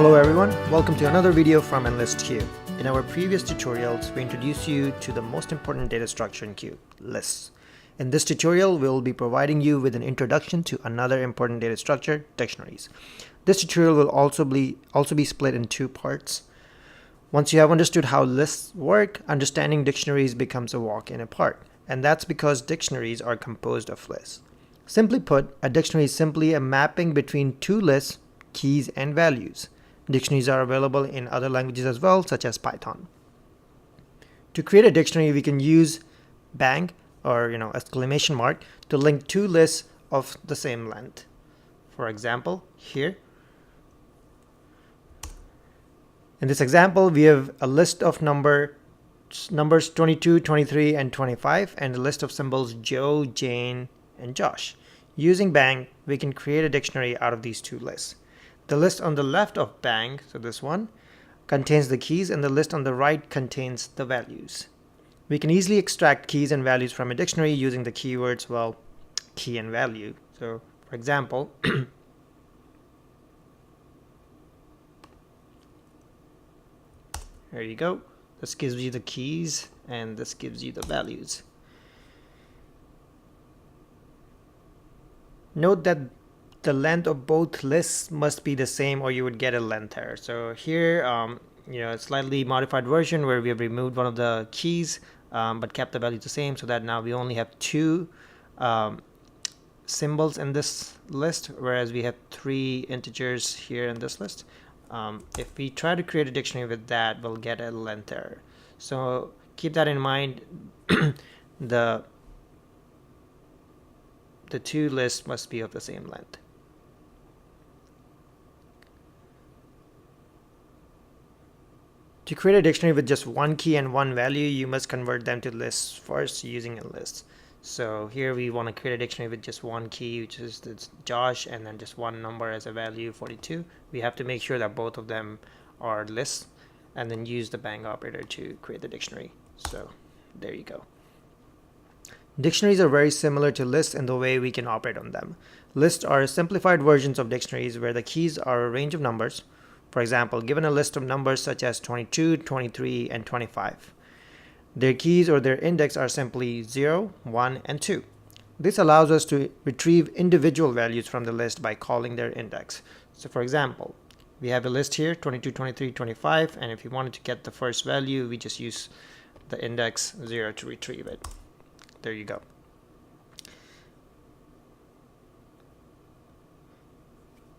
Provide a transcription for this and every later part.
Hello everyone, welcome to another video from Enlist Q. In our previous tutorials, we introduced you to the most important data structure in Q, lists. In this tutorial, we will be providing you with an introduction to another important data structure, dictionaries. This tutorial will also be split in two parts. Once you have understood how lists work, understanding dictionaries becomes a walk in a park, and that's because dictionaries are composed of lists. Simply put, a dictionary is simply a mapping between two lists, keys, and values. Dictionaries are available in other languages as well, such as Python. To create a dictionary, we can use bang or exclamation mark to link two lists of the same length. For example, here. In this example, we have a list of numbers 22, 23, and 25, and a list of symbols Joe, Jane, and Josh. Using bang, we can create a dictionary out of these two lists. The list on the left of bang, so this one, contains the keys, and the list on the right contains the values. We can easily extract keys and values from a dictionary using the keywords, key and value. So, for example, there you go. This gives you the keys, and this gives you the values. Note that the length of both lists must be the same or you would get a length error. So here, a slightly modified version where we have removed one of the keys but kept the value the same, so that now we only have two symbols in this list, whereas we have three integers here in this list. If we try to create a dictionary with that, we'll get a length error. So keep that in mind. The two lists must be of the same length. To create a dictionary with just one key and one value, you must convert them to lists first using a list. So here we want to create a dictionary with just one key, which is Josh, and then just one number as a value, 42. We have to make sure that both of them are lists, and then use the bang operator to create the dictionary. So there you go. Dictionaries are very similar to lists in the way we can operate on them. Lists are simplified versions of dictionaries where the keys are a range of numbers. For example, given a list of numbers such as 22, 23, and 25. Their keys or their index are simply 0, 1, and 2. This allows us to retrieve individual values from the list by calling their index. So for example, we have a list here, 22, 23, 25, and if you wanted to get the first value, we just use the index 0 to retrieve it. There you go.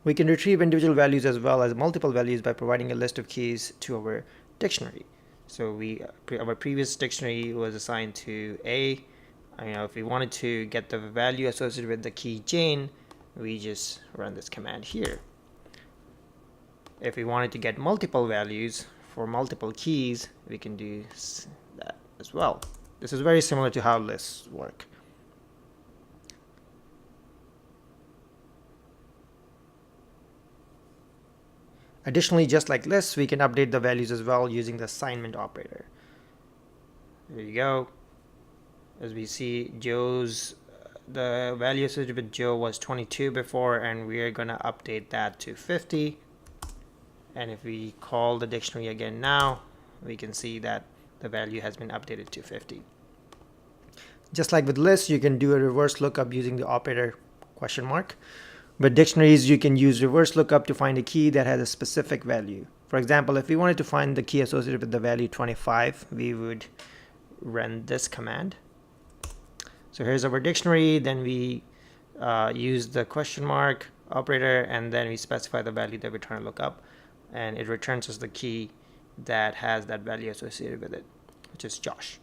We can retrieve individual values as well as multiple values by providing a list of keys to our dictionary. So our previous dictionary was assigned to A. If we wanted to get the value associated with the key Jane, we just run this command here. If we wanted to get multiple values for multiple keys, we can do that as well. This is very similar to how lists work. Additionally, just like lists, we can update the values as well using the assignment operator. There you go. As we see, the value associated with Joe was 22 before, and we are going to update that to 50. And if we call the dictionary again now, we can see that the value has been updated to 50. Just like with lists, you can do a reverse lookup using the operator ? With dictionaries, you can use reverse lookup to find a key that has a specific value. For example, if we wanted to find the key associated with the value 25, we would run this command. So here's our dictionary, then we use the ? operator, and then we specify the value that we're trying to look up, and it returns us the key that has that value associated with it, which is Josh.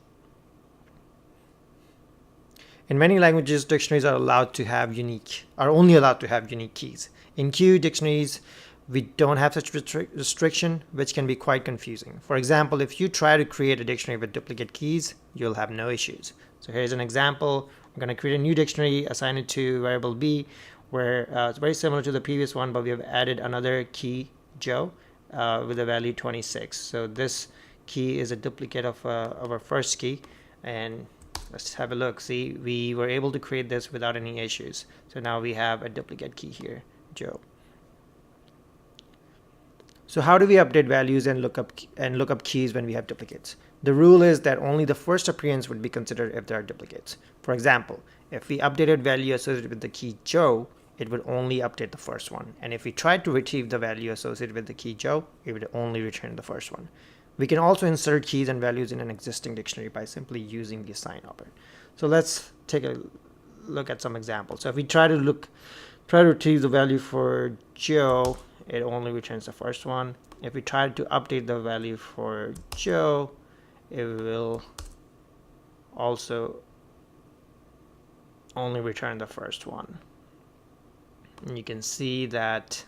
In many languages, dictionaries are only allowed to have unique keys. In Q dictionaries, we don't have such restriction, which can be quite confusing. For example, if you try to create a dictionary with duplicate keys, you'll have no issues. So here's an example. I'm going to create a new dictionary, assign it to variable B, where it's very similar to the previous one, but we have added another key, Joe, with a value 26. So this key is a duplicate of our first key, and let's have a look. See, we were able to create this without any issues. So now we have a duplicate key here, Joe. So how do we update values and lookup keys when we have duplicates? The rule is that only the first appearance would be considered if there are duplicates. For example, if we updated value associated with the key Joe, it would only update the first one. And if we tried to retrieve the value associated with the key Joe, it would only return the first one. We can also insert keys and values in an existing dictionary by simply using the assign operator. So let's take a look at some examples. So if we try to retrieve the value for Joe, it only returns the first one. If we try to update the value for Joe, it will also only return the first one. And you can see that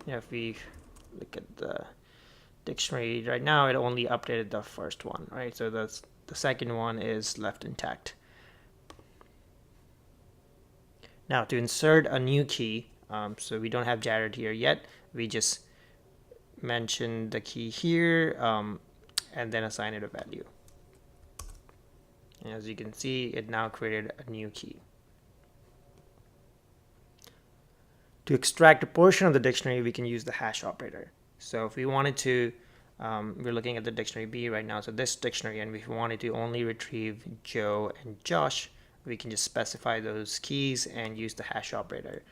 if we look at the dictionary right now, it only updated the first one, right? So that's the second one is left intact. Now to insert a new key, so we don't have Jared here yet, we just mention the key here and then assign it a value. And as you can see, it now created a new key. To extract a portion of the dictionary, we can use the hash operator. So if we wanted to, we're looking at the dictionary B right now, so this dictionary, and if we wanted to only retrieve Joe and Josh, we can just specify those keys and use the hash operator.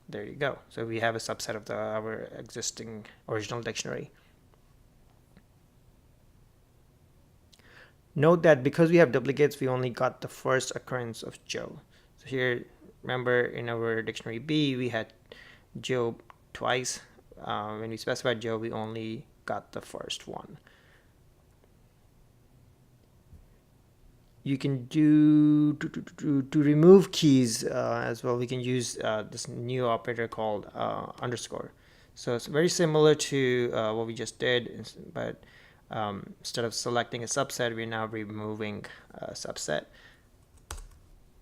There you go. So we have a subset of our existing original dictionary. Note that because we have duplicates, we only got the first occurrence of Joe. So here, remember in our dictionary B, we had Joe twice. When we specified Joe, we only got the first one. You can do to remove keys as well. We can use this new operator called underscore. So it's very similar to what we just did, but instead of selecting a subset, we're now removing a subset.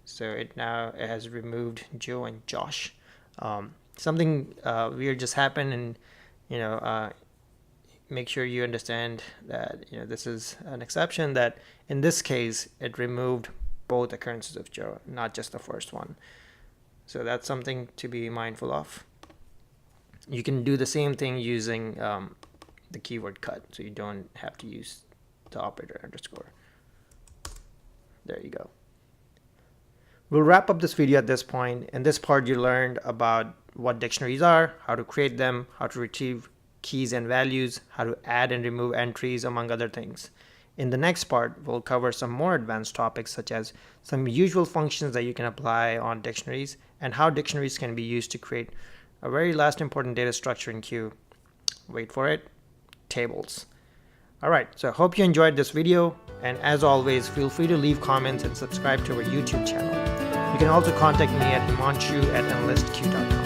So it has removed Joe and Josh. Something weird just happened, and make sure you understand that this is an exception, that in this case it removed both occurrences of Joe, not just the first one. So that's something to be mindful of. You can do the same thing using the keyword cut, so you don't have to use the operator underscore. There you go. We'll wrap up this video at this point. In this part, you learned about what dictionaries are, how to create them, how to retrieve keys and values, how to add and remove entries, among other things. In the next part, we'll cover some more advanced topics, such as some usual functions that you can apply on dictionaries and how dictionaries can be used to create a very last important data structure in Q. Wait for it, tables. Alright, so I hope you enjoyed this video, and as always, feel free to leave comments and subscribe to our YouTube channel. You can also contact me at himanshu@enlistq.com.